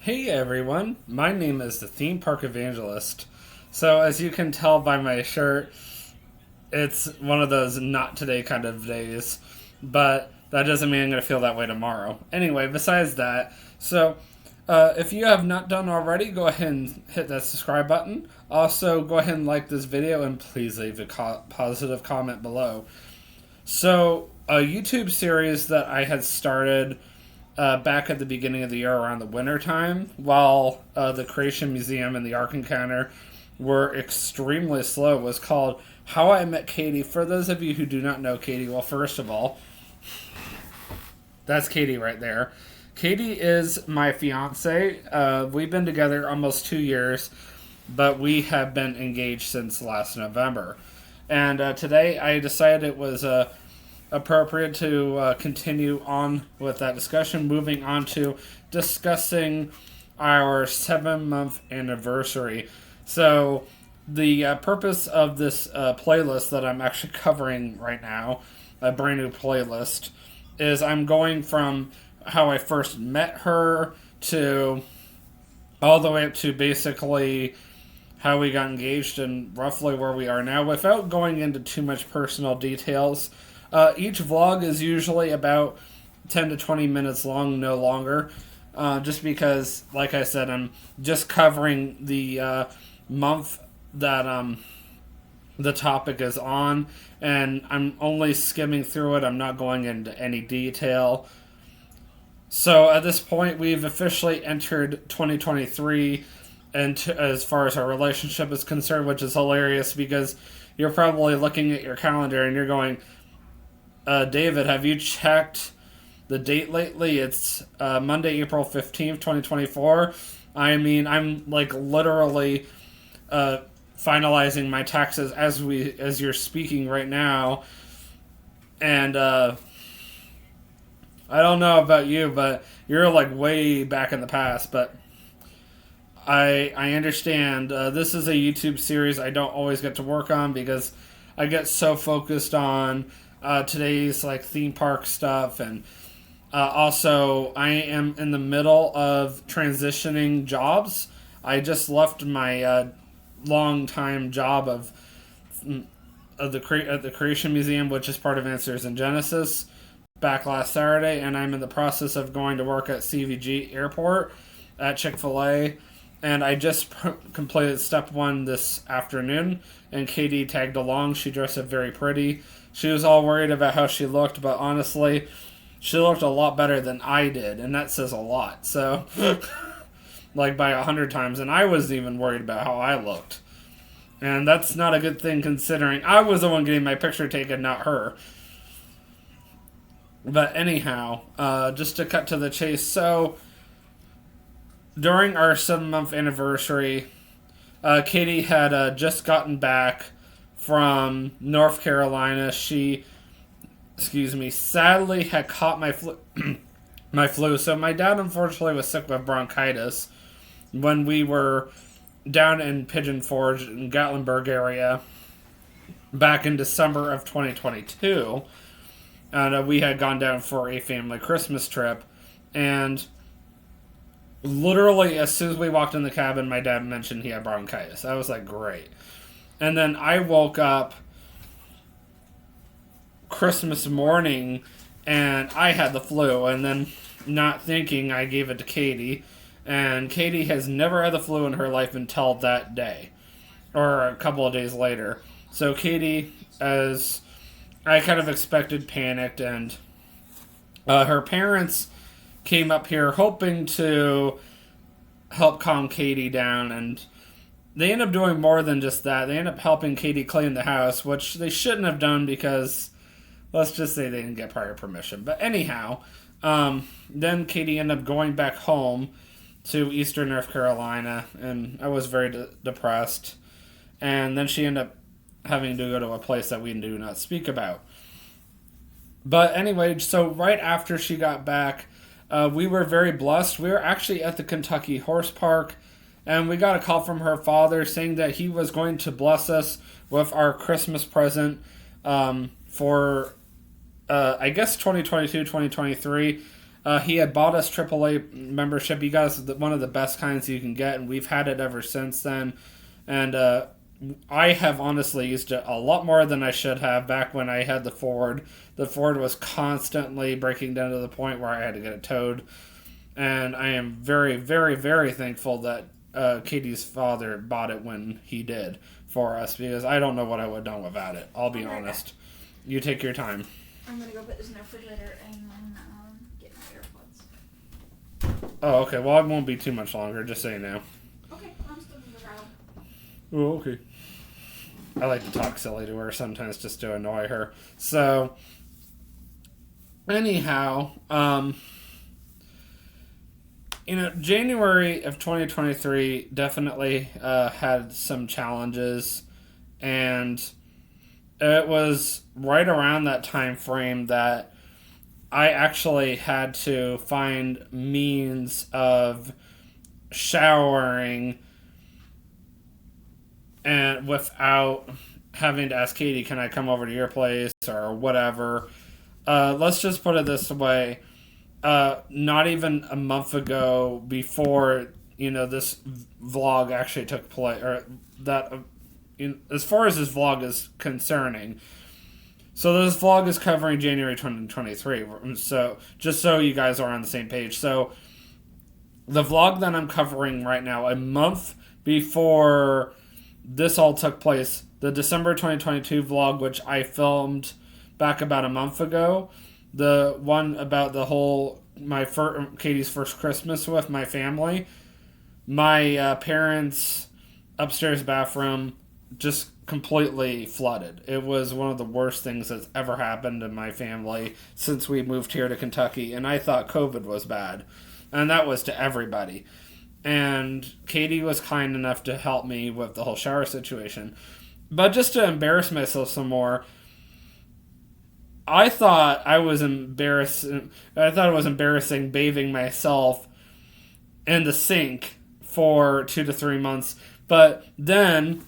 Hey everyone, my name is the Theme Park Evangelist. So, as you can tell by my shirt, it's one of those not today kind of days, but that doesn't mean I'm going to feel that way tomorrow. Anyway, besides that, if you have not done already, go ahead and hit that subscribe button. Also, go ahead and like this video and please leave a positive comment below. So, a YouTube series that I had started back at the beginning of the year around the winter time, while the Creation Museum and the Ark Encounter were extremely slow, was called How I Met Katie. For those of you who do not know Katie, well, first of all, that's Katie right there. Katie is my fiance. We've been together almost 2 years, but we have been engaged since last November. And today I decided it was appropriate to continue on with that discussion, moving on to discussing our 7-month anniversary. So, the purpose of this playlist that I'm actually covering right now, a brand new playlist, is I'm going from how I first met her to all the way up to basically how we got engaged and roughly where we are now without going into too much personal details. Each vlog is usually about 10 to 20 minutes long, no longer. Just because, like I said, I'm just covering the month that the topic is on, and I'm only skimming through it. I'm not going into any detail. So at this point, we've officially entered 2023, and as far as our relationship is concerned, which is hilarious because you're probably looking at your calendar and you're going, David, have you checked the date lately? It's Monday, April 15th, 2024. I mean, I'm like literally finalizing my taxes as you're speaking right now. And I don't know about you, but you're like way back in the past, but I understand. This is a YouTube series I don't always get to work on because I get so focused on today's like theme park stuff, and also I am in the middle of transitioning jobs. I just left my long time job of at the Creation Museum, which is part of Answers in Genesis, back last Saturday, and I'm in the process of going to work at CVG Airport at Chick-fil-A. And I just completed step 1 this afternoon, and Katie tagged along. She dressed up very pretty. She was all worried about how she looked, but honestly, she looked a lot better than I did, and that says a lot. So, like by 100 times, and I wasn't even worried about how I looked. And that's not a good thing considering I was the one getting my picture taken, not her. But anyhow, just to cut to the chase, so during our 7-month anniversary, Katie had just gotten back from North Carolina. She, sadly had caught my flu. So my dad unfortunately was sick with bronchitis when we were down in Pigeon Forge in Gatlinburg area back in December of 2022. And we had gone down for a family Christmas trip, and literally, as soon as we walked in the cabin, my dad mentioned he had bronchitis. I was like, great. And then I woke up Christmas morning, and I had the flu. And then, not thinking, I gave it to Katie. And Katie has never had the flu in her life until that day, or a couple of days later. So Katie, as I kind of expected, panicked, and her parents came up here hoping to help calm Katie down, and they end up doing more than just that. They end up helping Katie clean the house, which they shouldn't have done because, let's just say they didn't get prior permission. But anyhow, then Katie ended up going back home to Eastern North Carolina, and I was very depressed. And then she ended up having to go to a place that we do not speak about. But anyway, so right after she got back, we were very blessed. We were actually at the Kentucky Horse Park, and we got a call from her father saying that he was going to bless us with our Christmas present for, I guess, 2022, 2023. He had bought us AAA membership. You guys are one of the best kinds you can get, and we've had it ever since then. And I have honestly used it a lot more than I should have back when I had the Ford. The Ford was constantly breaking down to the point where I had to get it towed. And I am very, very, very thankful that Katie's father bought it when he did for us, because I don't know what I would have done without it. I'll be honest. You take your time. I'm going to go put this in the refrigerator and then get my AirPods. Oh, okay. Well, it won't be too much longer, just so you know. Okay, I'm still going to grab. Oh, okay. I like to talk silly to her sometimes just to annoy her. So, anyhow, January of 2023 definitely had some challenges, and it was right around that time frame that I actually had to find means of showering and without having to ask Katie, can I come over to your place or whatever. Let's just put it this way. Not even a month ago, before this vlog actually took place, or that as far as this vlog is concerning. So this vlog is covering January 2023. So just so you guys are on the same page. So the vlog that I'm covering right now, a month before this all took place, the December 2022 vlog, which I filmed back about a month ago, the one about Katie's first Christmas with my family, my parents' upstairs bathroom just completely flooded. It was one of the worst things that's ever happened in my family since we moved here to Kentucky, and I thought COVID was bad, and that was to everybody. And Katie was kind enough to help me with the whole shower situation. But just to embarrass myself some more, I thought it was embarrassing bathing myself in the sink for 2 to 3 months. But then,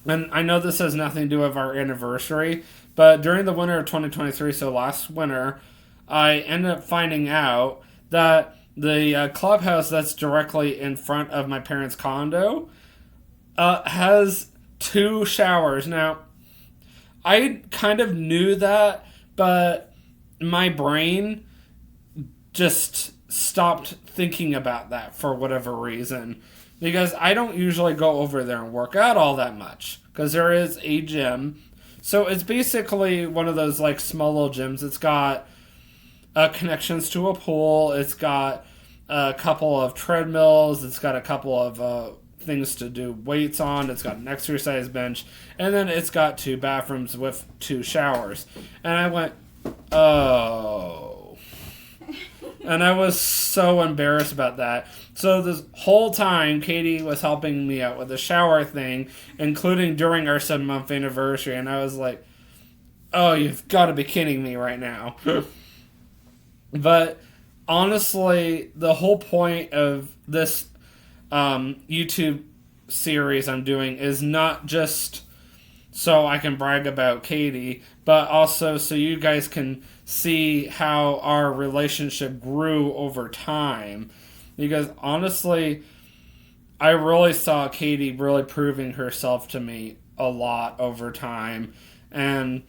and I know this has nothing to do with our anniversary, but during the winter of 2023, so last winter, I ended up finding out that the clubhouse that's directly in front of my parents' condo has 2 showers. Now, I kind of knew that, but my brain just stopped thinking about that for whatever reason. Because I don't usually go over there and work out all that much. Because there is a gym. So it's basically one of those like small little gyms. It's got connections to a pool. It's got a couple of treadmills. It's got a couple of things to do weights on. It's got an exercise bench. And then it's got 2 bathrooms with 2 showers. And I went, oh. And I was so embarrassed about that. So this whole time, Katie was helping me out with the shower thing, including during our 7-month anniversary. And I was like, oh, you've got to be kidding me right now. But honestly, the whole point of this YouTube series I'm doing is not just so I can brag about Katie, but also so you guys can see how our relationship grew over time. Because honestly, I really saw Katie really proving herself to me a lot over time. And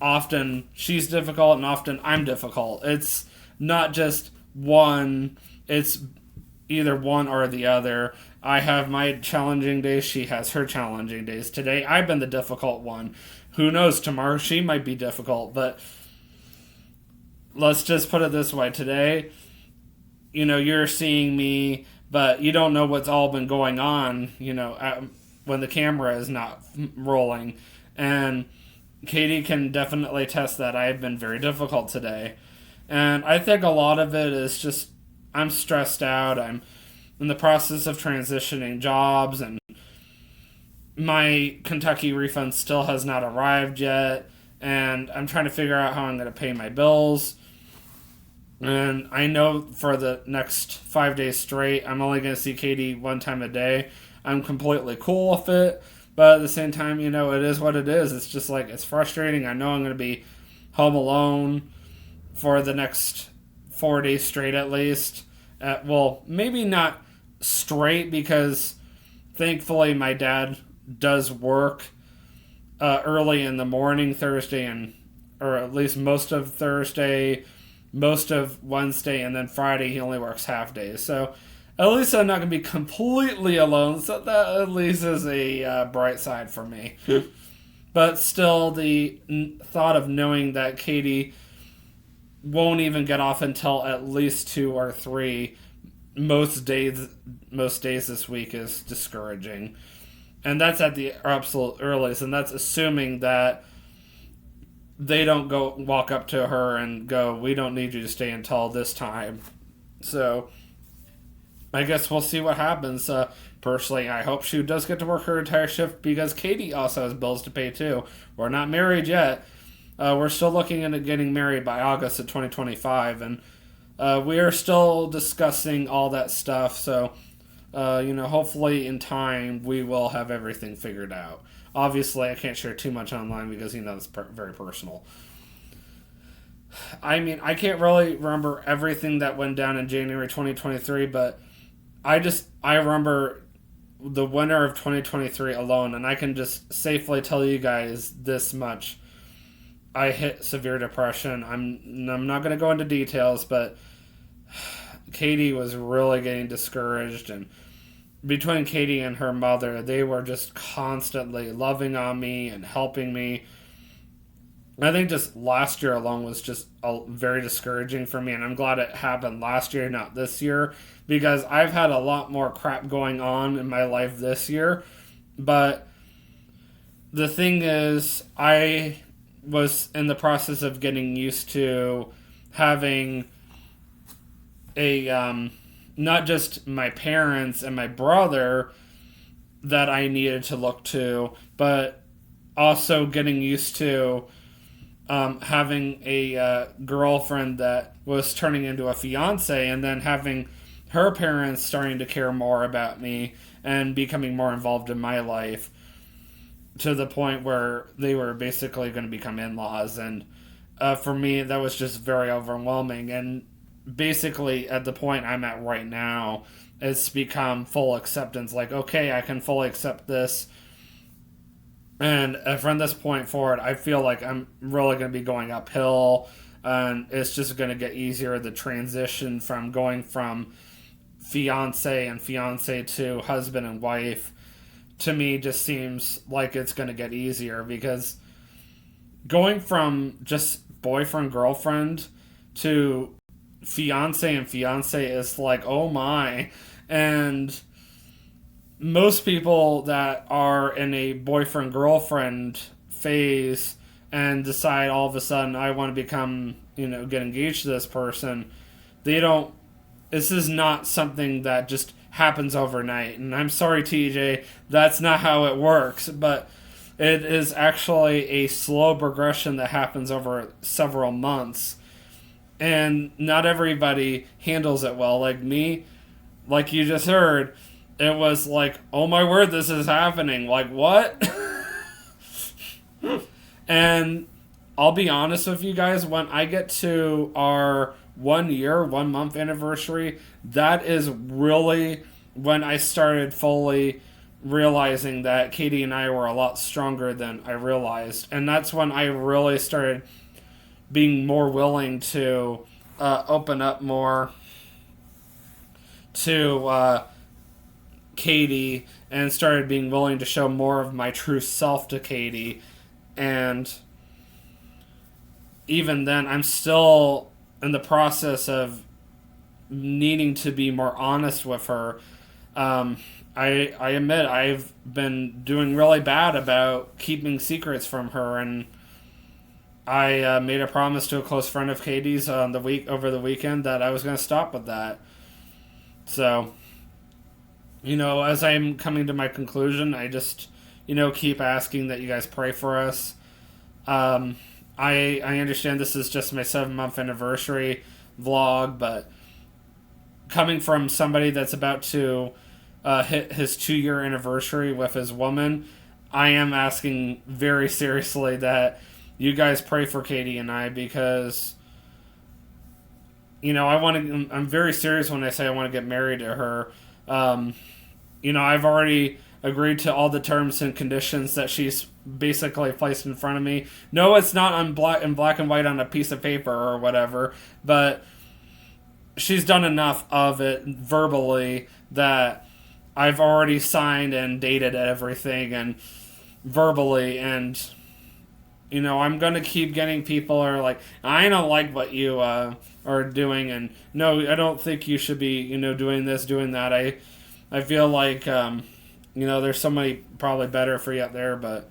often she's difficult and often I'm difficult. It's not just one, it's either one or the other. I have my challenging days, she has her challenging days. Today, I've been the difficult one. Who knows, tomorrow she might be difficult, but let's just put it this way. Today, you're seeing me, but you don't know what's all been going on, when the camera is not rolling. And Katie can definitely test that I've been very difficult today. And I think a lot of it is just I'm stressed out. I'm in the process of transitioning jobs, and my Kentucky refund still has not arrived yet. And I'm trying to figure out how I'm going to pay my bills. And I know for the next 5 days straight, I'm only going to see Katie 1 time a day. I'm completely cool with it. But at the same time, it is what it is. It's just like, it's frustrating. I know I'm going to be home alone for the next 4 days straight at least. Well, maybe not straight because thankfully my dad does work early in the morning Thursday or at least most of Thursday, most of Wednesday, and then Friday he only works half days. So at least I'm not going to be completely alone. So that at least is a bright side for me. But still, the thought of knowing that Katie won't even get off until at least 2 or 3 most days this week is discouraging. And that's at the absolute earliest, and that's assuming that they don't go walk up to her and go, "We don't need you to stay until this time." So I guess we'll see what happens. Personally, I hope she does get to work her entire shift because Katie also has bills to pay too. We're not married yet. We're still looking into getting married by August of 2025, and we are still discussing all that stuff. So, hopefully in time we will have everything figured out. Obviously, I can't share too much online because it's very personal. I mean, I can't really remember everything that went down in January 2023, but I remember the winter of 2023 alone, and I can just safely tell you guys this much. I hit severe depression. I'm not going to go into details, but Katie was really getting discouraged, and between Katie and her mother, they were just constantly loving on me and helping me. I think just last year alone was just very discouraging for me, and I'm glad it happened last year, not this year, because I've had a lot more crap going on in my life this year. But the thing is, I was in the process of getting used to having not just my parents and my brother that I needed to look to, but also getting used to having a girlfriend that was turning into a fiance, and then having her parents starting to care more about me and becoming more involved in my life to the point where they were basically going to become in-laws. And for me, that was just very overwhelming. And basically, at the point I'm at right now, it's become full acceptance. Like, okay, I can fully accept this. And from this point forward, I feel like I'm really going to be going uphill. And it's just going to get easier. The transition from going from fiance to husband and wife, to me, just seems like it's going to get easier. Because going from just boyfriend-girlfriend to fiance and fiance is like, oh my. And most people that are in a boyfriend-girlfriend phase and decide all of a sudden I want to become, get engaged to this person, this is not something that just happens overnight. And I'm sorry, TJ, that's not how it works, but it is actually a slow progression that happens over several months. And not everybody handles it well. Like me, like you just heard, it was like, oh my word, this is happening. Like, what? And I'll be honest with you guys, when I get to our 1 month anniversary, that is really when I started fully realizing that Katie and I were a lot stronger than I realized. And that's when I really started being more willing to open up more to Katie, and started being willing to show more of my true self to Katie. And even then, I'm still in the process of needing to be more honest with her. I admit I've been doing really bad about keeping secrets from her, and I made a promise to a close friend of Katie's over the weekend that I was going to stop with that. So, as I'm coming to my conclusion, I just, keep asking that you guys pray for us. I understand this is just my 7-month anniversary vlog, but coming from somebody that's about to hit his 2-year anniversary with his woman, I am asking very seriously that you guys pray for Katie and I, because I'm very serious when I say I want to get married to her. I've already agreed to all the terms and conditions that she's basically placed in front of me. No, it's not in black and white on a piece of paper or whatever, but she's done enough of it verbally that I've already signed and dated everything and verbally, and I'm gonna keep getting people who are like, I don't like what you are doing, and no, I don't think you should be doing this, doing that. I feel like there's somebody probably better for you out there, but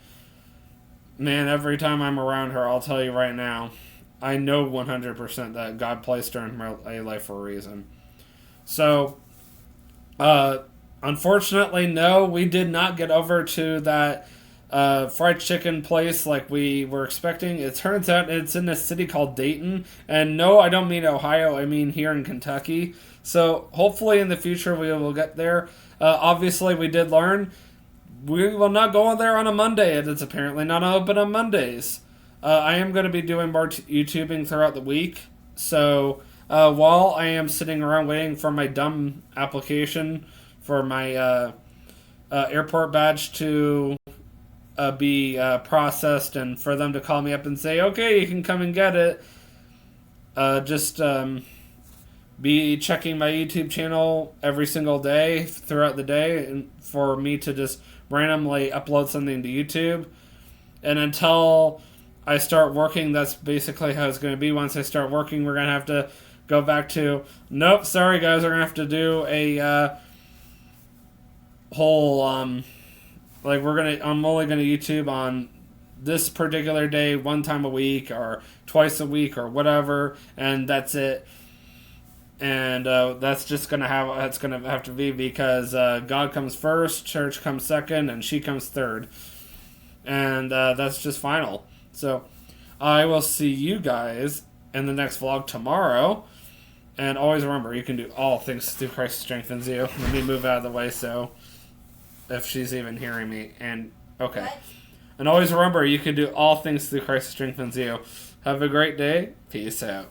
man, every time I'm around her, I'll tell you right now, I know 100% that God placed her in my life for a reason. So, unfortunately, no, we did not get over to that fried chicken place like we were expecting. It turns out it's in a city called Dayton. And no, I don't mean Ohio, I mean here in Kentucky. So hopefully in the future we will get there. Obviously, we did learn we will not go in there on a Monday. It's apparently not open on Mondays. I am going to be doing more YouTubing throughout the week. So while I am sitting around waiting for my dumb application for my airport badge to be processed and for them to call me up and say, okay, you can come and get it, just be checking my YouTube channel every single day throughout the day and for me to just randomly upload something to YouTube. And until I start working, that's basically how it's going to be. Once I start working, we're going to have to go back to, nope, sorry guys, we're going to have to do a whole, I'm only going to YouTube on this particular day, one time a week or twice a week or whatever, and that's it. And that's just gonna have to be because God comes first, church comes second, and she comes third, and that's just final. So I will see you guys in the next vlog tomorrow, and always remember you can do all things through Christ who strengthens you. Let me move out of the way so if she's even hearing me. And okay, what? And always remember you can do all things through Christ who strengthens you. Have a great day. Peace out.